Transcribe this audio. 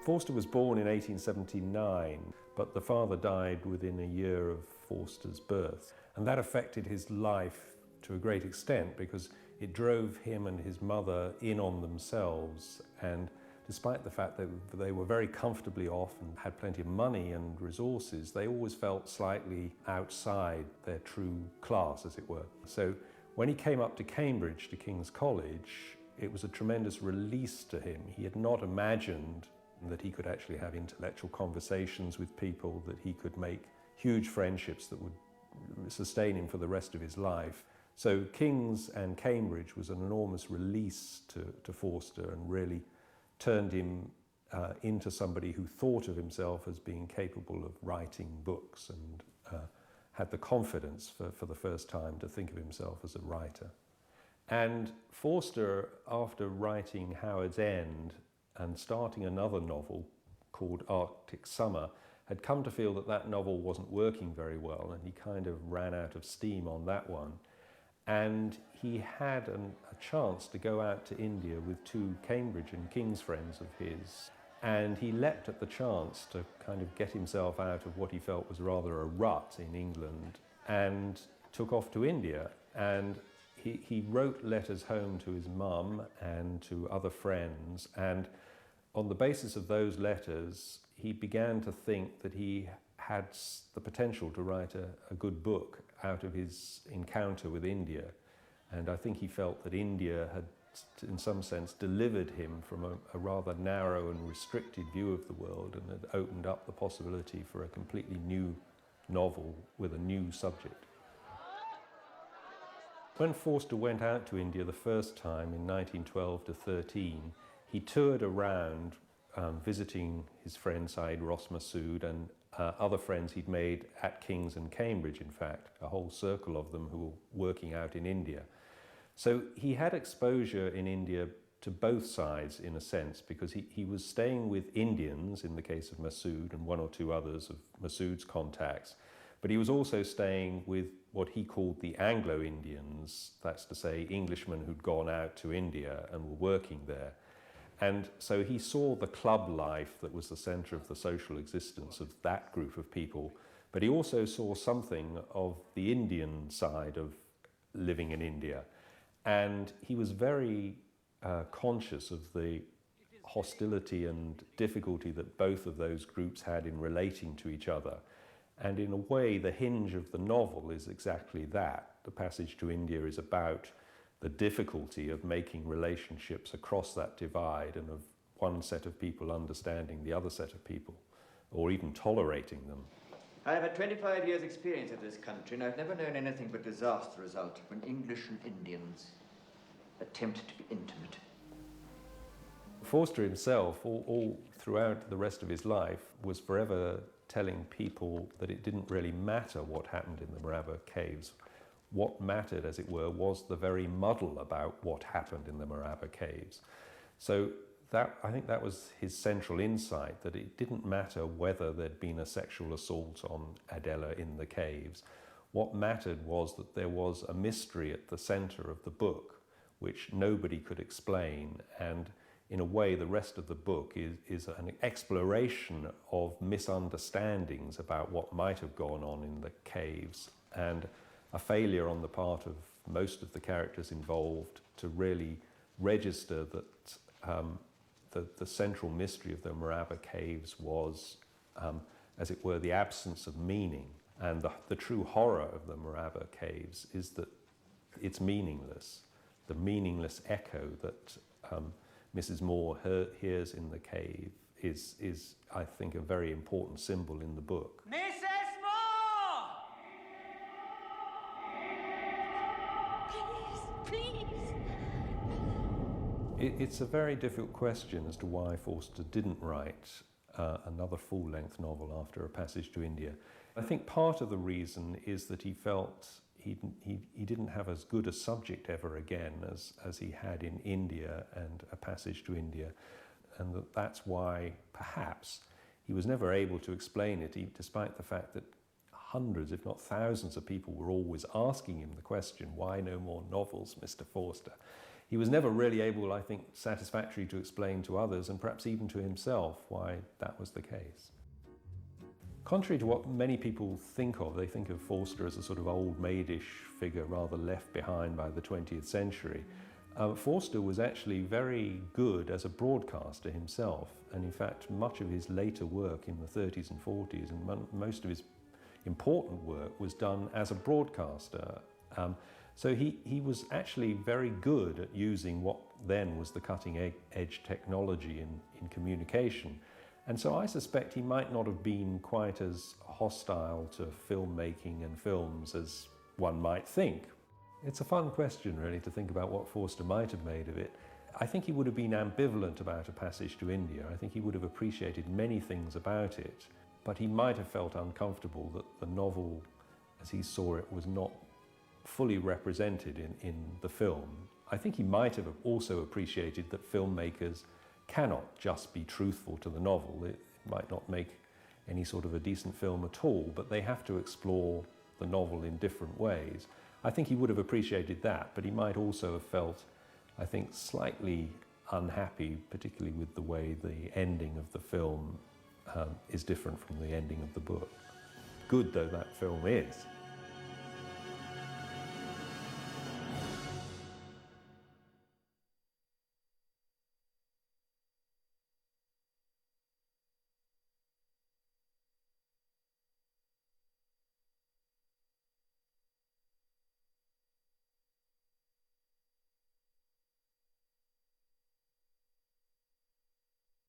Forster was born in 1879, but the father died within a year of Forster's birth. And that affected his life to a great extent because it drove him and his mother in on themselves. And despite the fact that they were very comfortably off and had plenty of money and resources, they always felt slightly outside their true class, as it were. So when he came up to Cambridge, to King's College, it was a tremendous release to him. He had not imagined that he could actually have intellectual conversations with people, that he could make huge friendships that would sustain him for the rest of his life. So King's and Cambridge was an enormous release to Forster and really turned him into somebody who thought of himself as being capable of writing books and had the confidence for the first time to think of himself as a writer. And Forster, after writing Howard's End and starting another novel called Arctic Summer, had come to feel that that novel wasn't working very well, and he kind of ran out of steam on that one. And he had a chance to go out to India with two Cambridge and King's friends of his, and he leapt at the chance to kind of get himself out of what he felt was rather a rut in England, and took off to India. And he wrote letters home to his mum and to other friends, and on the basis of those letters, he began to think that he had the potential to write a good book out of his encounter with India. And I think he felt that India had, in some sense, delivered him from a rather narrow and restricted view of the world, and had opened up the possibility for a completely new novel with a new subject. When Forster went out to India the first time in 1912 to 13, he toured around visiting his friend Said Ross Massoud and other friends he'd made at King's and Cambridge, in fact, a whole circle of them who were working out in India. So he had exposure in India to both sides, in a sense, because he was staying with Indians, in the case of Massoud and one or two others of Massoud's contacts, but he was also staying with what he called the Anglo-Indians, that's to say Englishmen who'd gone out to India and were working there. And so he saw the club life that was the centre of the social existence of that group of people, but he also saw something of the Indian side of living in India. And he was very conscious of the hostility and difficulty that both of those groups had in relating to each other. And in a way, the hinge of the novel is exactly that. The Passage to India is about the difficulty of making relationships across that divide, and of one set of people understanding the other set of people, or even tolerating them. I've had 25 years' experience of this country, and I've never known anything but disaster result when English and Indians attempt to be intimate. Forster himself, all throughout the rest of his life, was forever telling people that it didn't really matter what happened in the Morava caves. What mattered, as it were, was the very muddle about what happened in the Morava caves. So I think that was his central insight, that it didn't matter whether there'd been a sexual assault on Adela in the caves. What mattered was that there was a mystery at the centre of the book, which nobody could explain, and in a way the rest of the book is an exploration of misunderstandings about what might have gone on in the caves, and a failure on the part of most of the characters involved to really register that the central mystery of the Morava caves was, as it were, the absence of meaning. And the true horror of the Morava caves is that it's meaningless. The meaningless echo that Mrs. Moore hears in the cave is, I think, a very important symbol in the book. Mrs. Moore! Please! It's a very difficult question as to why Forster didn't write another full-length novel after A Passage to India. I think part of the reason is that he felt he didn't have as good a subject ever again as he had in India and A Passage to India, and that's why perhaps he was never able to explain it, despite the fact that hundreds, if not thousands, of people were always asking him the question, why no more novels, Mr. Forster? he was never really able, I think, satisfactorily to explain to others, and perhaps even to himself, why that was the case. Contrary to what many people think of, they think of Forster as a sort of old maidish figure, rather left behind by the 20th century. Forster was actually very good as a broadcaster himself, and in fact much of his later work in the 30s and 40s and most of his important work was done as a broadcaster. So he was actually very good at using what then was the cutting edge technology in communication. And so I suspect he might not have been quite as hostile to filmmaking and films as one might think. It's a fun question, really, to think about what Forster might have made of it. I think he would have been ambivalent about A Passage to India. I think he would have appreciated many things about it, but he might have felt uncomfortable that the novel, as he saw it, was not fully represented in the film. I think he might have also appreciated that filmmakers cannot just be truthful to the novel. It might not make any sort of a decent film at all, but they have to explore the novel in different ways. I think he would have appreciated that, but he might also have felt, I think, slightly unhappy, particularly with the way the ending of the film is different from the ending of the book. Good though that film is.